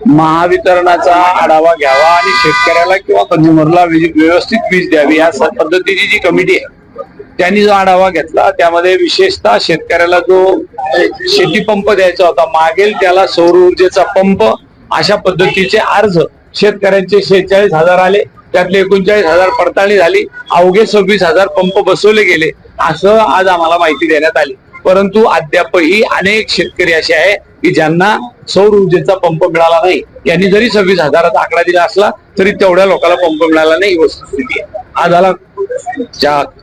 महावितरणाचा आढावा घ्यावा आणि शेतकऱ्याला किंवा कंझ्युमरला व्यवस्थित वीज द्यावी या पद्धतीची जी कमिटी आहे त्यांनी जो आढावा घेतला त्यामध्ये विशेषतः शेतकऱ्याला जो शेती पंप द्यायचा होता मागेल त्याला सौर ऊर्जेचा पंप अशा पद्धतीचे अर्ज शेतकऱ्यांचे 46,000 आले, त्यातले 39,000 पडताळणी झाली, अवघे 26,000 पंप बसवले गेले असं आज आम्हाला माहिती देण्यात आली. परंतु अद्यापही अनेक शेतकरी असे आहे की ज्यांना सौर ऊर्जेचा पंप मिळाला नाही. यांनी जरी 26,000चा आकडा दिला असला तरी तेवढ्या लोकांना पंप मिळाला नाही ही वस्तुस्थिती आहे. आज आला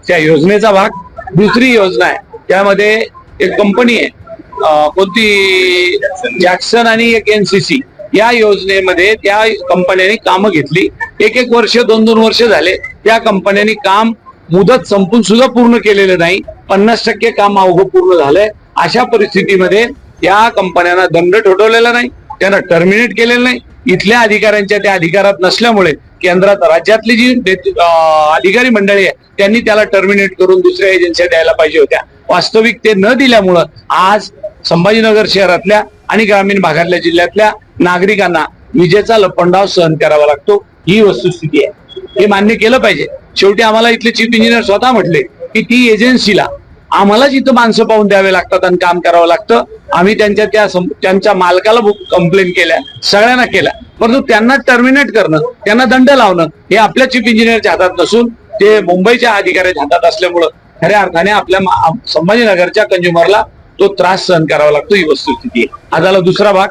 त्या योजनेचा भाग. दुसरी योजना आहे त्यामध्ये एक कंपनी आहे कोणती जॅक्सन आणि एक NCC या योजनेमध्ये त्या कंपन्यांनी कामं घेतली. एक वर्ष 2 वर्ष झाले त्या कंपन्यांनी काम मुदत संपून सुद्धा पूर्ण केलेलं नाही. 50% काम अवघं पूर्ण झालंय. अशा परिस्थितीमध्ये या कंपन्यांना दंड ठोठवलेला नाही, त्यांना टर्मिनेट केलेलं नाही. इथल्या अधिकाऱ्यांच्या त्या अधिकारात नसल्यामुळे केंद्रात राज्यातली जी अधिकारी मंडळी आहे त्यांनी त्याला टर्मिनेट करून दुसऱ्या एजन्सी द्यायला पाहिजे होत्या. वास्तविक ते न दिल्यामुळं आज संभाजीनगर शहरातल्या आणि ग्रामीण भागातल्या जिल्ह्यातल्या नागरिकांना विजेचा लपंडाव सहन करावा लागतो. ही वस्तुस्थिती आहे, हे मान्य केलं पाहिजे. शेवटी आम्हाला इथले चीफ इंजिनियर स्वतः म्हटले की ती एजन्सीला आम्हाला जिथं माणसं पाहून द्यावे लागतात आणि काम करावं लागतं. आम्ही त्यांच्या मालकाला कंप्लेंट केल्या, सगळ्यांना केल्या, परंतु त्यांना टर्मिनेट करणं, त्यांना दंड लावणं हे आपल्या चीफ इंजिनियरच्या हातात नसून ते मुंबईच्या अधिकाऱ्याच्या हातात असल्यामुळं खऱ्या अर्थाने आपल्या संभाजीनगरच्या कंझ्युमरला तो त्रास सहन करावा लागतो. ही वस्तुस्थिती आहे. आज आला दुसरा भाग.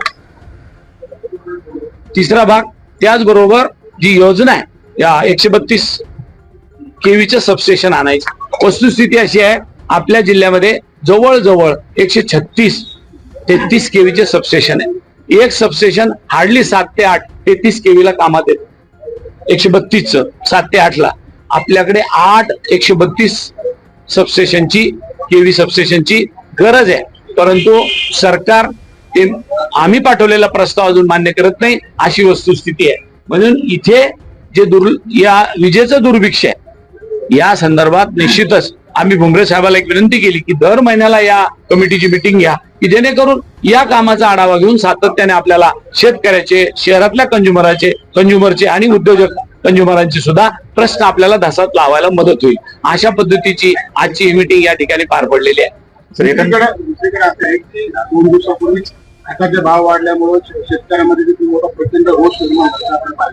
तिसरा भाग त्याचबरोबर जी योजना आहे या 132 केवीचं सबस्टेशन आणायचं. वस्तुस्थिती अशी आहे आपल्या जिल्ह्यामध्ये जवळजवळ 136-33 केवीचे सबस्टेशन आहे. एक सबस्टेशन हार्डली 7 ते 8 33 केवीला कामात येत. 132चं 7 ते 8ला आपल्याकडे 8 132 सबस्टेशनची केवी सबस्टेशनची गरज आहे. परंतु सरकार ते आम्ही पाठवलेला प्रस्ताव अजून मान्य करत नाही अशी वस्तुस्थिती आहे. म्हणून इथे जे या विजेचं दुर्भिक्ष आहे या संदर्भात निश्चितच आम्ही भुमरे साहेबाला एक विनंती केली की दर महिन्याला या कमिटीची मिटिंग घ्या की जेणेकरून या कामाचा आढावा घेऊन सातत्याने आपल्याला शेतकऱ्याचे, शहरातल्या कंझ्युमरचे आणि उद्योजक कंझ्युमरांचे सुद्धा प्रश्न आपल्याला धसात लावायला मदत होईल. अशा पद्धतीची आजची मीटिंग या ठिकाणी पार पडलेली आहे. दुसरीकडे असं आहे की 2 दिवसापूर्वी खताचे भाव वाढल्यामुळे शेतकऱ्यांमध्ये मोठा प्रचंड रोष निर्माण झाला.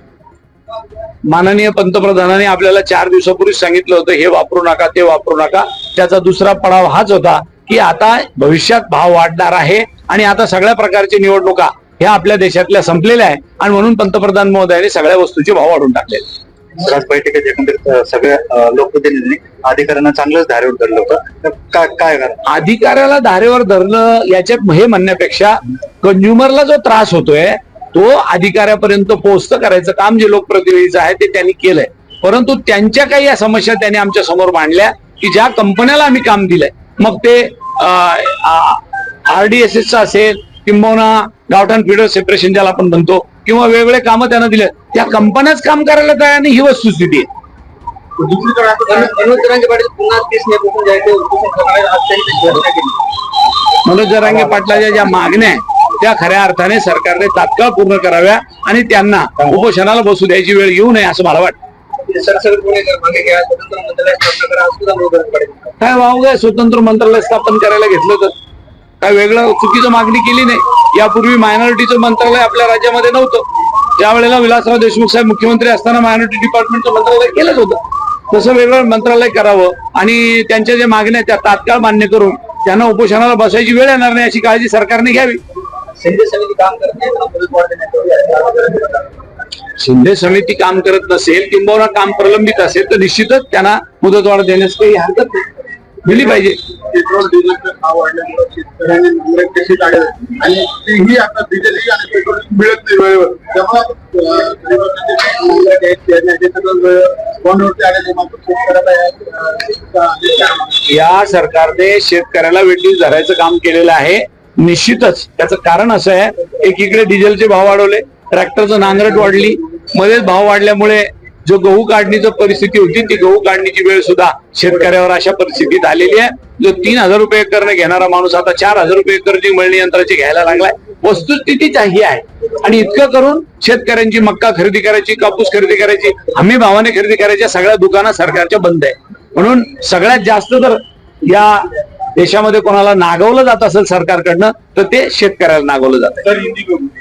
माननीय पंतप्रधानांनी आपल्याला 4 दिवसापूर्वी सांगितलं होतं हे वापरू नका, ते वापरू नका. त्याचा दुसरा पडाव हाच होता की आता भविष्यात भाव वाढणार आहे आणि आता सगळ्या प्रकारच्या निवडणुका ह्या आपल्या देशातल्या संपलेल्या आहे आणि म्हणून पंतप्रधान महोदयांनी सगळ्या वस्तूचे भाव वाढून टाकले. आज बैठकीत एकंदरीत सगळ्या लोकप्रतिनिधींनी अधिकाऱ्यांना चांगलंच धारेवर धरलं होतं. काय अधिकाऱ्याला धारेवर धरणं याच्यात हे म्हणण्यापेक्षा कंझ्युमरला जो त्रास होतोय तो अधिकाऱ्यापर्यंत पोहोचतं करायचं काम जे लोकप्रतिनिधीचं आहे ते त्यांनी केलंय. परंतु त्यांच्या काही या समस्या त्यांनी आमच्या समोर मांडल्या की ज्या कंपन्याला आम्ही काम दिलंय मग ते RDSS असेल किंबहुना गावठाण फीडर सेपरेशन ज्याला आपण म्हणतो किंवा वेगवेगळे कामं त्यांना दिले त्या कंपन्याच काम करायला तयार नाही. ही वस्तुस्थिती आहे. मनोज जरांगे पाटलाच्या ज्या मागण्या आहेत त्या खऱ्या अर्थाने सरकारने तात्काळ पूर्ण कराव्या आणि त्यांना उपोषणाला बसू द्यायची वेळ येऊ नये असं मला वाटतं. काय वाव स्वतंत्र मंत्रालय स्थापन करायला घेतलं तर काय वेगळं चुकीचं मागणी केली नाही. यापूर्वी मायनॉरिटीचं मंत्रालय आपल्या राज्यामध्ये नव्हतं. ज्या वेळेला विलासराव देशमुख साहेब मुख्यमंत्री असताना मायनॉरिटी डिपार्टमेंटचं मंत्रालय केलंच होतं. तसं वेगळं मंत्रालय करावं आणि त्यांच्या ज्या मागण्या त्या तात्काळ मान्य करून त्यांना उपोषणाला बसायची वेळ येणार नाही अशी काळजी सरकारने घ्यावी. शिंदे समिती काम करत नसेल किंवा काम प्रलंबित असेल तर निश्चितच त्यांना मुदतवाढ देण्यास काही हरकत नाही, दिली पाहिजे. पेट्रोल डिझेलचे भाव वाढल्यामुळे शेतकऱ्यांनी नांगरट कशी काढली आणि तेही आता डिझेलही आणि पेट्रोल मिळत नाही वेळेवर. या सरकारने शेतकऱ्याला वेठीस धरायचं काम केलेलं आहे. निश्चितच त्याचं कारण असं आहे एकीकडे डिझेलचे भाव वाढवले, ट्रॅक्टरचं नांगरट वाढली, मध्येच भाव वाढल्यामुळे जो गहू काढणीची परिस्थिती होती ती गहू काढणीची वेळ सुद्धा शेतकऱ्यावर अशा परिस्थितीत आलेली आहे. जो 3,000 रुपये एकरने घेणारा माणूस आता 4,000 रुपये एकरची मळणी यंत्राची घ्यायला लागलाय. वस्तुस्थितीच ही आहे. आणि इतकं करून शेतकऱ्यांची मक्का खरेदी करायची, कापूस खरेदी करायची, हमी भावाने खरेदी करायच्या सगळ्या दुकानं सरकारच्या बंद आहे. म्हणून सगळ्यात जास्त जर या देशामध्ये कोणाला नागवलं जात असेल सरकारकडनं तर ते शेतकऱ्याला नागवलं जात आहे.